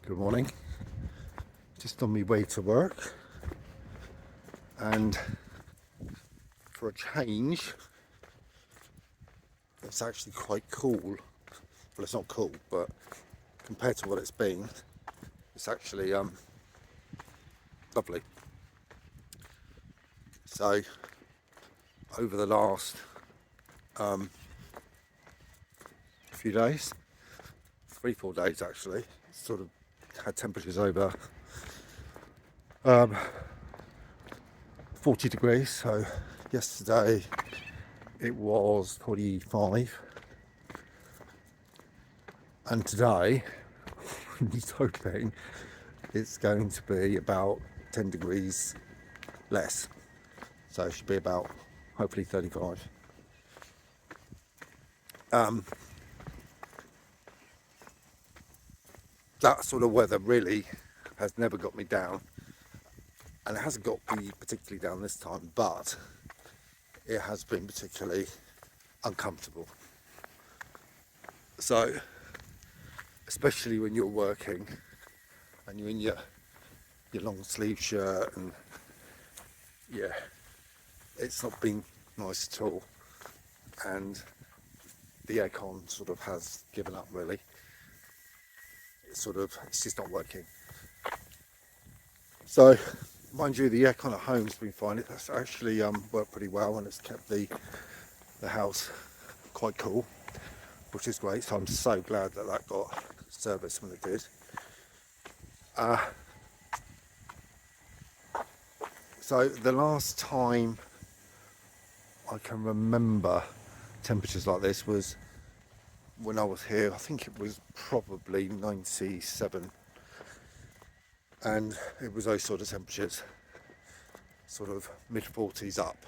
Good morning. Just on my way to work, and for a change, it's actually quite cool. Well, it's not cool, but compared to what it's been, it's actually lovely. So over the last few days, 3-4 days actually, sort of had temperatures over 40 degrees. So yesterday it was 45, and today he's hoping it's going to be about 10 degrees less, so it should be about hopefully 35. That sort of weather really has never got me down, and it hasn't got me particularly down this time, but it has been particularly uncomfortable. So especially when you're working and you're in your long sleeve shirt, and yeah, it's not been nice at all, and the aircon sort of has given up really. It's just not working. So mind you, the aircon at home's been fine. It's actually worked pretty well, and it's kept the house quite cool, which is great. So I'm so glad that got serviced when it did. So the last time I can remember temperatures like this was when I was here. I think it was probably 97, and it was those sort of temperatures, sort of mid-40s up.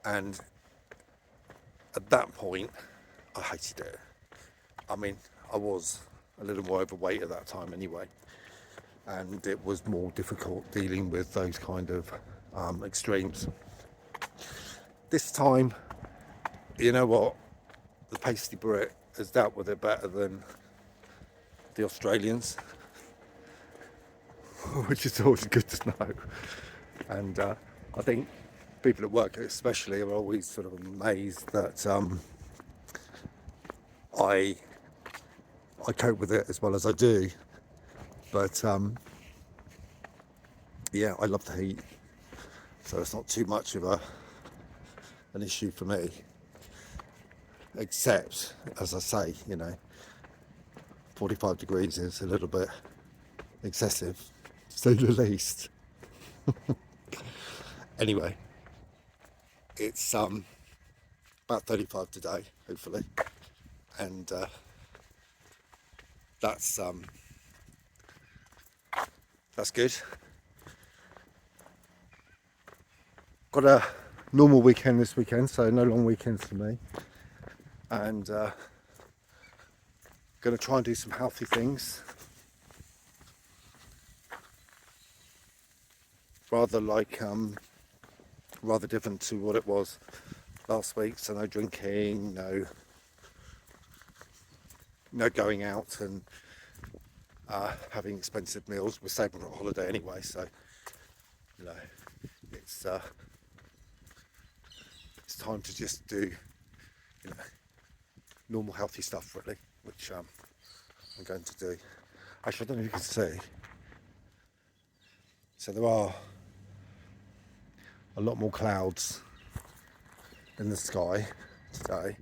And at that point, I hated it. I mean, I was a little more overweight at that time anyway, and it was more difficult dealing with those kind of extremes. This time, you know what, the pasty Brit has dealt with it better than the Australians, which is always good to know. And I think people at work especially are always sort of amazed that I cope with it as well as I do. But yeah, I love the heat, so it's not too much of an issue for me. Except, as I say, 45 degrees is a little bit excessive, to say the least. Anyway, it's about 35 today, hopefully, and that's good. Got a normal weekend this weekend, so no long weekends for me, and going to try and do some healthy things, rather different to what it was last week. So no drinking, no going out and having expensive meals. We're saving for a holiday anyway, so it's time to just do normal healthy stuff really, which I'm going to do. Actually, I don't know if you can see, so there are a lot more clouds in the sky today.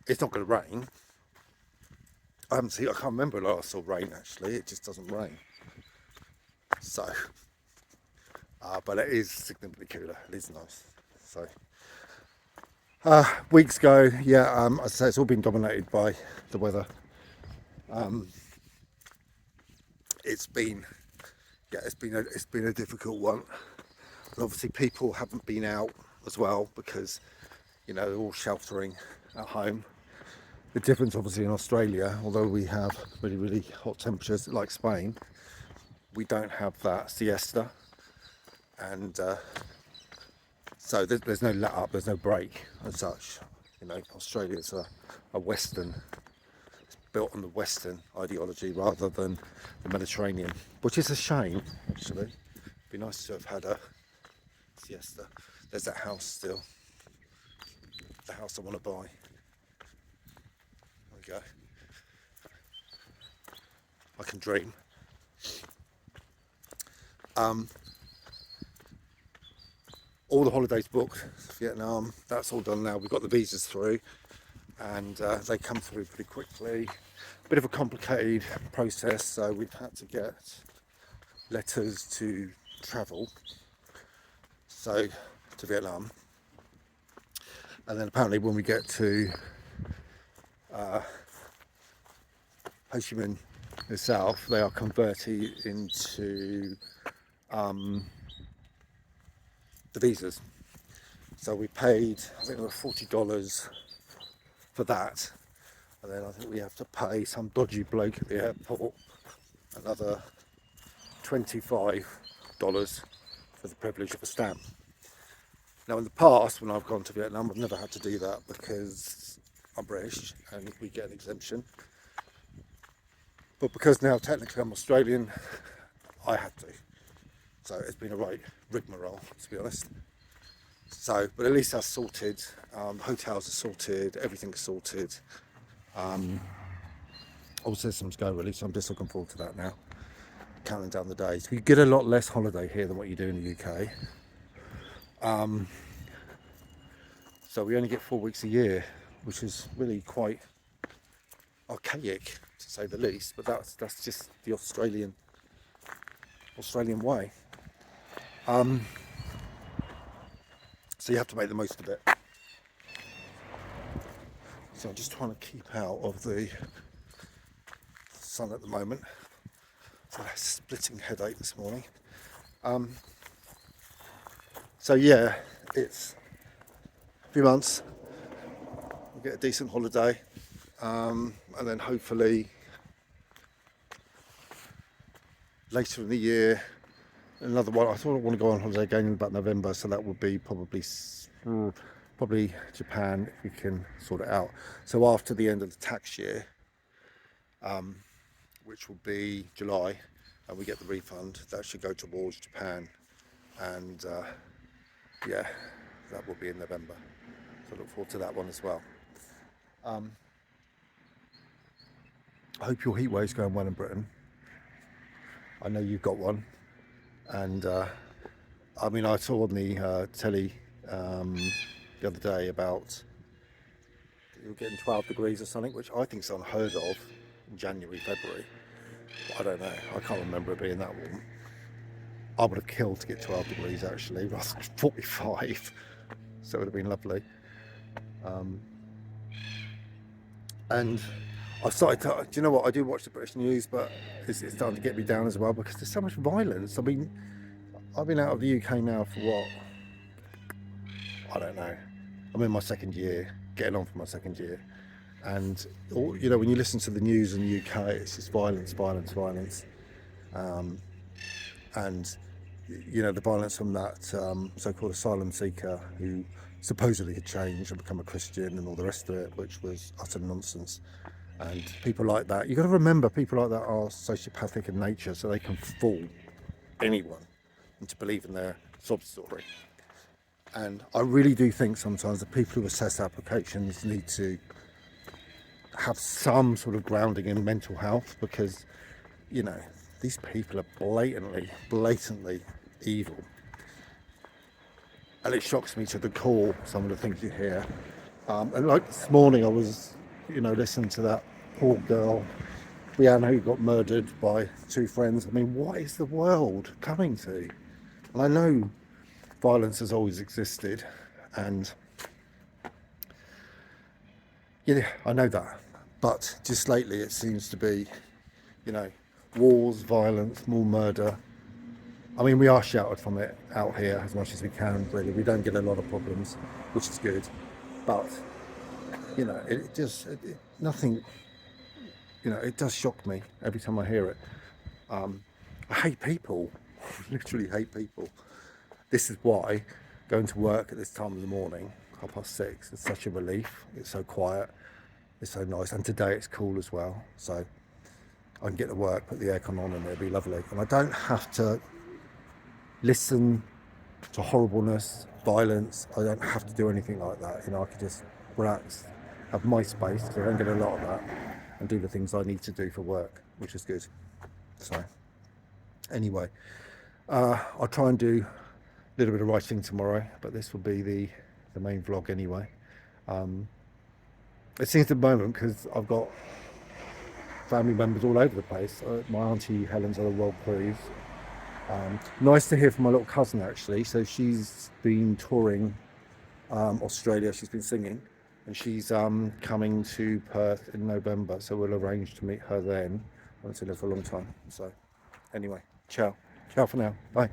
It's not going to rain. I can't remember last I saw rain actually. It just doesn't rain. So, but it is significantly cooler. It is nice. So, weeks ago, I say it's all been dominated by the weather. It's been a difficult one. And obviously, people haven't been out as well because they're all sheltering at home. The difference, obviously, in Australia, although we have really, really hot temperatures like Spain, we don't have that siesta, and so there's no let up, there's no break as such. Australia's a Western built on the Western ideology rather than the Mediterranean, which is a shame, actually. Be nice to have had a siesta. There's that house still, the house I want to buy. There we go. I can dream. All the holidays booked, Vietnam, that's all done now. We've got the visas through, and they come through pretty quickly. Bit of a complicated process, so we've had to get letters to travel, so to Vietnam, and then apparently when we get to Ho Chi Minh itself, they are converted into the visas. So we paid, I think it was $40 for that, and then I think we have to pay some dodgy bloke at the airport another $25 for the privilege of a stamp. Now in the past, when I've gone to Vietnam, I've never had to do that because I'm British and we get an exemption. But because now technically I'm Australian, I had to. So it's been a right rigmarole, to be honest. So, but at least that's sorted. Hotels are sorted, everything's sorted. All systems go really, so I'm just looking forward to that now. Counting down the days. You get a lot less holiday here than what you do in the UK. So we only get 4 weeks a year, which is really quite archaic, to say the least. But that's just the Australian way. So you have to make the most of it. So I'm just trying to keep out of the sun at the moment. So I had a splitting headache this morning. So yeah, it's a few months. We'll get a decent holiday, and then hopefully later in the year another one. I thought I want to go on holiday again in about November, so that would be probably Japan if we can sort it out. So after the end of the tax year, which will be July, and we get the refund, that should go towards Japan, and yeah, that will be in November. So I look forward to that one as well. I hope your heat wave's going well in Britain. I know you've got one. And I mean, I saw on the telly the other day about you're getting 12 degrees or something, which I think is unheard of in January, February. I don't know. I can't remember it being that warm. I would have killed to get 12 degrees actually, rather than 45. So it would have been lovely. And I've started to, do you know what? I do watch the British news, but it's starting to get me down as well because there's so much violence. I mean, I've been out of the UK now for what? I don't know. I'm in my second year, getting on for my second year. And, you know, when you listen to the news in the UK, it's just violence. And, you know, the violence from that so-called asylum seeker who supposedly had changed and become a Christian and all the rest of it, which was utter nonsense. And people like that, you've got to remember, people like that are sociopathic in nature, so they can fool anyone into believing their sob story. And I really do think sometimes the people who assess applications need to have some sort of grounding in mental health, because, you know, these people are blatantly evil. And it shocks me to the core, some of the things you hear. And like this morning, I was, you know, listening to that poor girl, Brianna, who got murdered by two friends. I mean, what is the world coming to? And I know violence has always existed, and yeah, I know that. But just lately it seems to be, you know, wars, violence, more murder. I mean, we are sheltered from it out here as much as we can, really. We don't get a lot of problems, which is good. But, you know, nothing, you know, it does shock me every time I hear it. I hate people, literally hate people. This is why going to work at this time of the morning, 6:30, is such a relief. It's so quiet. It's so nice, and today it's cool as well, so I can get to work, put the aircon on, and it'll be lovely. And I don't have to listen to horribleness, violence. I don't have to do anything like that. You know, I can just relax, have my space, because I don't get a lot of that, and do the things I need to do for work, which is good. So anyway, I'll try and do a little bit of writing tomorrow, but this will be the main vlog anyway. It seems at the moment, because I've got family members all over the place. My auntie Helen's on a world cruise. Nice to hear from my little cousin, actually. So she's been touring Australia. She's been singing, and she's coming to Perth in November. So we'll arrange to meet her then. I haven't seen her for a long time. So anyway, ciao for now. Bye.